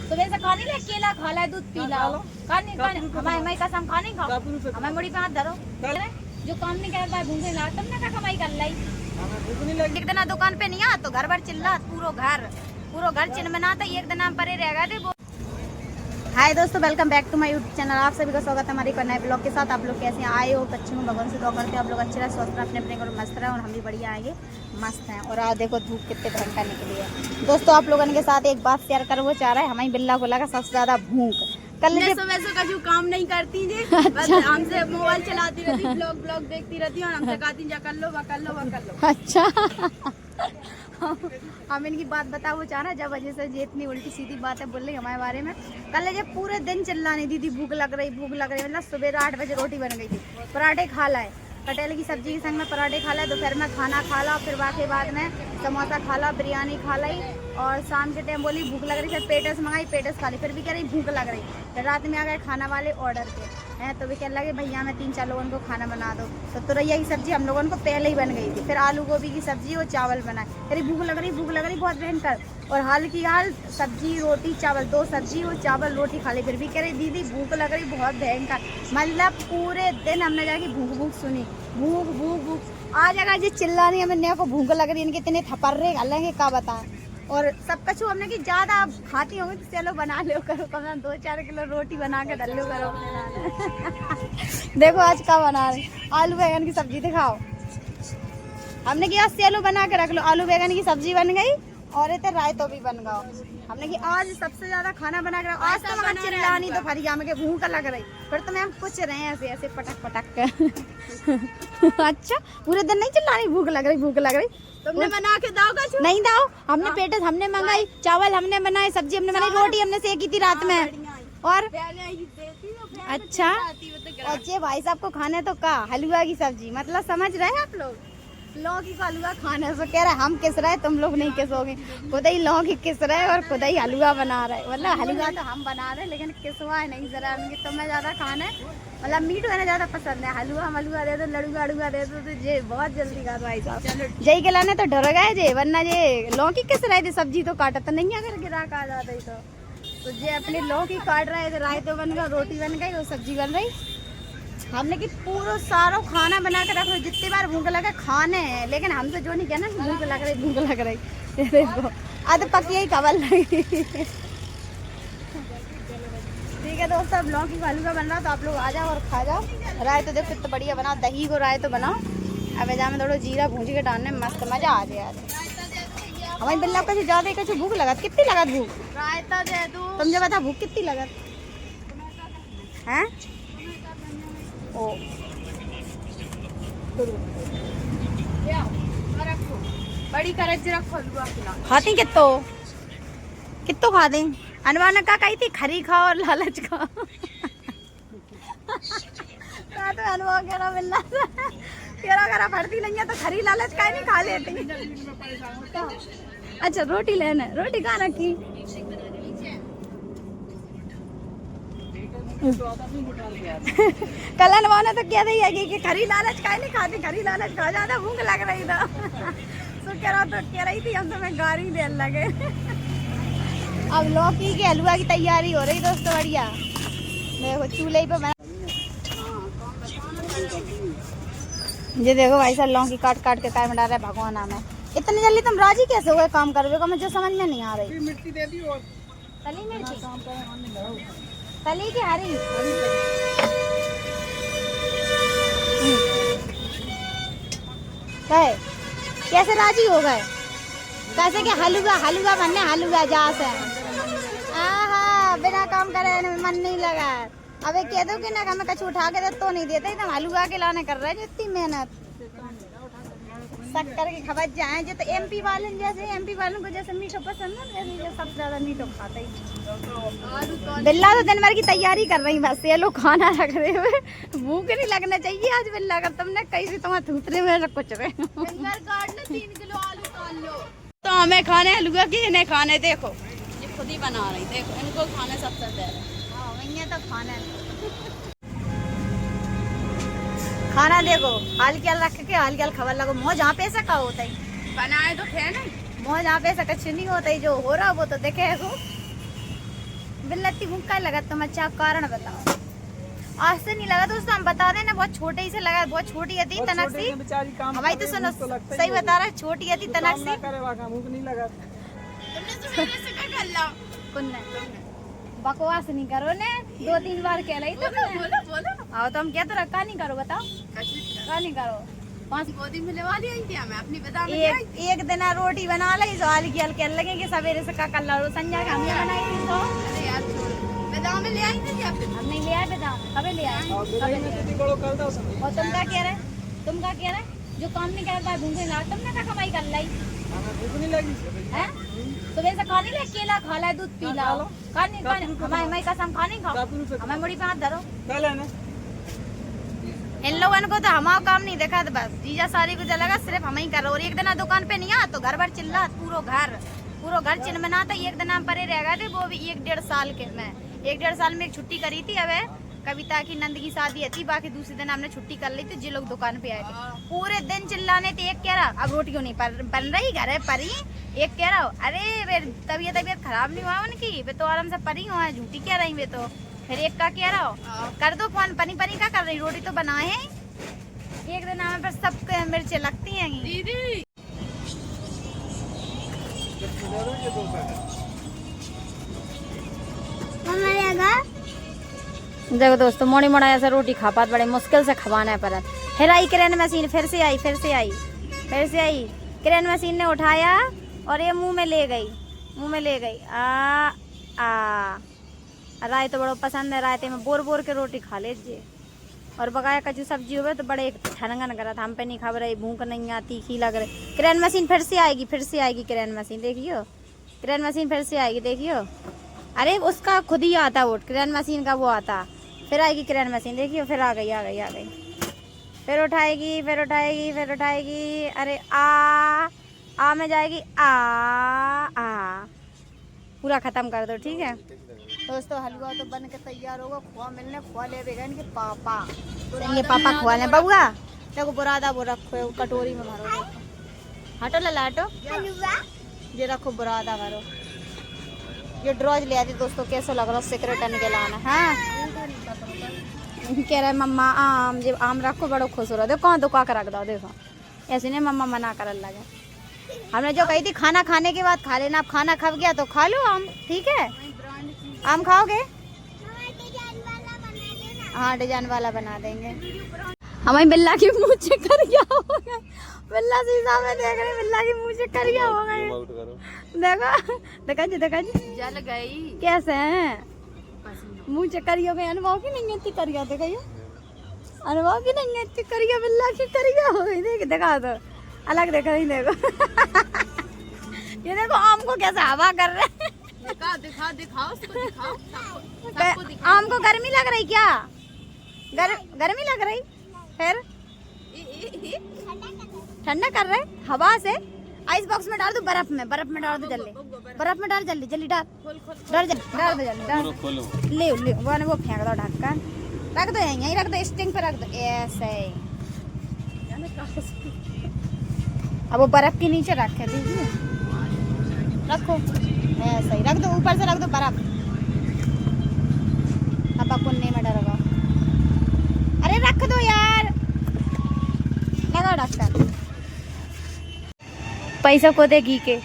सुबह से खाने ले केला खा ला, दूध पी ला, खाने हमारी कसम खाने खाओ, हमारे मुड़ी पे हाथ धरो। जो काम नहीं करता भूखे ला, तुमने क्या कमाई कर लाई। एक दिन दुकान पे नहीं आ तो घर भर चिल्ला, पूरा घर चिन्ह बनाता, एक दिन परे रह गए। हाय दोस्तों, welcome back to my YouTube channel. आप सभी का स्वागत है हमारे एक नए ब्लॉग के साथ। आप लोग कैसे आए हो? अच्छे हो, भगवान से दुआ करते हैं आप लोग अच्छे रहे, स्वस्थ रहे, अपने को मस्त रहे और हम भी बढ़िया आएंगे, मस्त हैं। और आज देखो धूप कितने घंटा निकली है। दोस्तों आप लोगों के साथ एक बात शेयर कर, वो चाह रहा है हमारी बिल्ला को लगा सबसे ज्यादा भूख। कल सुबह का जो काम नहीं करती जी, बस हमसे मोबाइल चलाती रहती, ब्लॉग देखती रहती और हमसे कहती जा कर लो। अच्छा हम इनकी बात बताओ, वो चाह रहा जब वजह से ये इतनी उल्टी सीधी बातें बोल रही हमारे बारे में। कल जब पूरे दिन चिल्लानी दीदी भूख लग रही, मतलब सुबह 8 बजे रोटी बन गई थी, पराठे खा लाए, कटहल की सब्जी के संग में पराठे खा लाए, दोपहर में खाना खा ला, फिर बाकी बाद में समोसा खा ला, बिरयानी खा लाई, और शाम के टाइम बोली भूख लग रही, फिर पेटस मंगाई, पेटस खा ली, फिर भी कह रही भूख लग रही। फिर रात में आ गए खाना वाले ऑर्डर के हैं, तो भी कहने लगे भैया मैं 3-4 लोगों को खाना बना दो। तो तुरैया की सब्जी हम लोगों को पहले ही बन गई थी, फिर आलू गोभी की सब्जी और चावल बनाए। कह भूख लग रही बहुत भयंकर, और हाल की हाल सब्जी रोटी चावल, 2 सब्जी और चावल रोटी खा ली, फिर भी कह रही दीदी भूख लग रही बहुत भयंकर। मतलब पूरे दिन हमने जाके भूख सुनी, भूख आ जाएगा जी चिल्ला रही, हमें को भूख लग रही, इनके इतने थपर रहे अलग क्या बताएं। और सब कछु हमने कि ज्यादा खाती होंगी तो चलो बना लो करो, कम से कम 2-4 किलो रोटी बना के डल्लो करो। देखो आज क्या बना रहे, आलू बैगन की सब्जी दिखाओ। हमने कि आज सेलो बना के रख लो, आलू बैगन की सब्जी बन गई और इतने रायतो भी बन गया। हमने कि आज सबसे ज्यादा खाना बना कर, आज तो मगर चिल्लानी तो फरिया में भूख लग रही, फिर तो मैम कुछ रहे ऐसे पटक कर। अच्छा पूरे दिन नहीं चिल्लानी, भूख लग रही तुमने बना के दाओ? नहीं दाओ, हमने पेटस हमने मंगाई, चावल हमने बनाए, सब्जी हमने बनाई, रोटी हमने सेकी थी रात में। और अच्छा और ये भाई साहब को खाने तो का हलवा की सब्जी, मतलब समझ रहे हैं आप लोग, लौकी का हलवा खाने से कह रहे हम किस रहे, तुम लोग नहीं किसोगे। खुद ही लौकी किस रहे और खुद ही हलवा बना रहे, मतलब हलवा तो हम बना रहे लेकिन किसवा है नहीं जरा। तुम्हें ज्यादा खाना है, मतलब मीट होना ज्यादा पसंद है, हलवा दे दो, लड़ुआ दे दो, तो ये बहुत जल्दी खा दो भाई साहब। जय के लाने तो डर गए जे, वरना ये लौकी किस रहे थे, सब्जी तो काटा तो नहीं, अगर गिराक आ जाता तो ये अपने लौकी काट रहे थे, रायतो बन गया, रोटी बन गई और सब्जी बन रही। हमने कि पूरा सारा खाना बना के रख लो, जितनी बार भूख लगे खाने हैं, लेकिन हम तो जो नहीं कहना भूख लग रही देखो आज पक्की ही खबर लगी। ठीक है दोस्तों, अब लौकी का हलवा बन रहा तो आप लोग आ जाओ और खा जाओ। राय तो देखो कितना बढ़िया बना, दही को राय तो बनाओ, अब एजा में थोड़ा जीरा भूंज के डालने में मस्त मजा आ जाए। हमारी बिल्ला को ज्यादा कुछ भूख लगा, कितनी लगत भूख? रायता दे दो। तुम जो बता भूख कितनी लगत है? ओ बड़ी करज रखो, खाती कितो खा दें। अनवा ने कही थी खरी खाओ और लालच खाओ। तो अनवा कह मिलना तेरा भरती नहीं है तो खरी लालच का नहीं खा लेती। अच्छा रोटी लेना, रोटी कहाँ रखी? कल अनवा ने तो कह रही है कि खरी लालच का नहीं खाती, खरी लालच खा ज्यादा भूख लग रही था। तो कह रही थी हम तो मैं गाड़ी देने लगे। अब लौकी के हलवा की तैयारी हो रही दोस्तों, बढ़िया। देखो चूल्हे पे बना, ये देखो भाई साहब लौकी काट के काय में डाल रहा है, भगवान नाम है। इतनी जल्दी तुम राजी कैसे हुए काम करवे को, मुझे समझ में नहीं आ रही। मिर्ची दे दी और तली मिर्ची, तली की हरी। कैसे राजी हो गए? कैसे कि हलवा बनने, हलवा जा से बिना काम करे मन नहीं लगा। अबे कह दो कि ना हमें कछु उठा के तो नहीं देते, तुम हलवा के लाने कर रहे हैं इतनी मेहनत। शक्कर की खबर जाए जो तो एमपी वाले, जैसे एमपी वालों को जैसे मीठो पसंद है, वैसे सबसे ज्यादा मीठो खाते ही। बिल्ला तो दिन भर की तैयारी कर रही, बस ये लोग खाना रख रहे हुए, भूख नहीं लगना चाहिए आज बिल्ला का। तुमने कैसे तुम्हारे थूतरे में कुछ रहे 3 किलो आलू काट लो। तो हमें खाने हलवा की, इन्हें खाने देखो ये खुद ही बना रही, देखो इनको खाने सबसे पहले। हाँ वही तो खाना देखो हाल क्या रख के हाल क्या खबर लगो। मोह जहाँ पे ऐसा का होता है बनाए तो थे ना, मोह जहाँ पे ऐसा कुछ नहीं होता है, जो हो रहा वो तो देखे को। बिल्ला इतनी भूख का लगा तुम, अच्छा कारण बताओ। आज से नहीं लगा दोस्तों, हम बता दें ना, बहुत छोटे ही से लगा, बहुत छोटी थी तनक सी। हमारी तो सुनो, सही बता रहा है, छोटी थी तनक सी। भूख नहीं लगा। बकवास नहीं करो ने, 2-3 बार कह रही तुमने। बोलो आओ तो हम क्या तो रखा नहीं करो, बताओ का नहीं करो। 5 गोदी में लेवा ली थी मैं अपनी बता में। एक दिन रोटी बना ली तो हल्की हल्के लगे कि सवेरे से का कर लो, संजय का हमने बनाई थी तो। अरे यार बादाम में ले आई थी क्या? हम नहीं ले आए बादाम, कभी ले आए। और तुम क्या कह रहे, तुम क्या कह रहे, जो काम नहीं कर पाए भूख नहीं लगा, तुमने क्या कमाई कर लाई भूख नहीं लगी है? सुबह से खाने ले, केला खा ला, दूध पी ला, खाने हमारी कसम खाने खाओ, हमें मुड़ी पे हाथ धरो। इन लोगों को तो हमारा काम नहीं देखा, तो बस जीजा सारी को लगा सिर्फ हम ही कर रहे। और एक दिन दुकान पे नहीं आ तो घर भर चिल्ला, पूरा घर चिन्ह था। एक दिन हम परे रह गए थे, वो भी 1-1.5 साल के। मैं 1-1.5 साल में एक छुट्टी करी थी। अब कविता की नंद की शादी थी, बाकी दूसरे दिन हमने छुट्टी कर ली थी। जी लोग दुकान पे आए थे, पूरे दिन चिल्लाने थे। एक कह रहा अब रोटी क्यों नहीं बन रही, घर है परी। एक कह रहा अरे तबीयत खराब नहीं हुआ उनकी, वे तो आराम से परी हुआ है, झूठी कह रही वे तो। फिर एक का कह रहा कर दो फोन, पनी का कर रही, रोटी तो बनाए हैं। एक दिन हमें पर सब मिर्चें लगती हैं दीदी। देखो दोस्तों, मोड़ी मोड़ा ऐसा रोटी खा पात बड़े मुश्किल से खवाना है। पर फिर आई क्रेन मशीन, फिर से आई क्रेन मशीन ने उठाया और ये मुंह में ले गई। राय तो बड़ा पसंद है, रायते में बोर के रोटी खा लीजिए। और बकाया कच्ची सब्जी हो तो बड़े ठनगन करा था, हम पे नहीं खा रही, भूख नहीं आती, तीखी लग रही। क्रेन मशीन फिर से आएगी क्रेन मशीन, देखियो क्रेन मशीन फिर से आएगी, देखियो। अरे उसका खुद ही आता वो क्रेन मशीन का, वो आता। फिर आएगी क्रेन मशीन, देखियो फिर आ गई। फिर उठाएगी। अरे आ में जाएगी, आ पूरा खत्म कर दो, ठीक है दोस्तों। हलवा तो बन के तैयार होगा, खोआ मिलने, खोआ ले बेगन के पापा, ये पापा खोआ ले बबुआ। देखो बुरादा वो रखो कटोरी में भरो, हटो लला हटो, ये रखो बुरादा भरो। ये ड्रॉज ले आती दोस्तों, कैसा लग रहा सिगरेट के लाना है। कह रहा है मम्मा आम, जब आम रखो बड़ो खुश हो रहा। देखो कहाँ दुका कर रख दो, देखो ऐसे नहीं मम्मा मना कर लगे। हमने जो कही थी खाना खाने के बाद खा लेना, अब खाना खा गया तो खा लो आम, ठीक है। आम खाओगे? हाँ डिजाइन वाला बना देंगे। हमारी बिल्ला की मुँह चक्करिया हो गए, बिल्ला शीशा में देख रहे, बिल्ला की मुँह चक्करिया हो गए। देखा जी जल गई कैसे हैं मुँह चक्करिया गए। अनुभव की नहीं है इतनी करिया, देखियो अनुभव की नहीं है इतनी करिया, बिल्ला की करिया हो गई। देख दिखा दो, अलग देखा नहीं, देखो ये देखो आम को कैसे हवा कर रहे हैं। दिखाओ उसको, दिखाओ। आम को गर्मी लग रही क्या? गर्मी लग रही, फिर ठंडा कर रहे हवा से। आइस बॉक्स में डाल दो, बर्फ में डाल दो जल्दी, बर्फ में डाल जल्दी डाल ले वो फेंक दो ढक्कन, रख दो यहीं रख दो, स्टिंग पे रख दो ऐसे ही। अब वो बर्फ के नीचे रखे दीजिए, रखो ऐसे ही रख दो, ऊपर से रख दो बर्फ। अब पुन्ने में डरोगा, अरे रख दो यार, लगा ढक्कन। पैसा को दे घी के,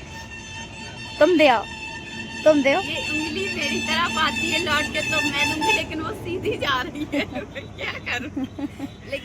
तुम दे आओ। ये उंगली मेरी तरफ आती है लौट के तो मैं दूंगी, लेकिन वो सीधी जा रही है क्या करूं। लेकिन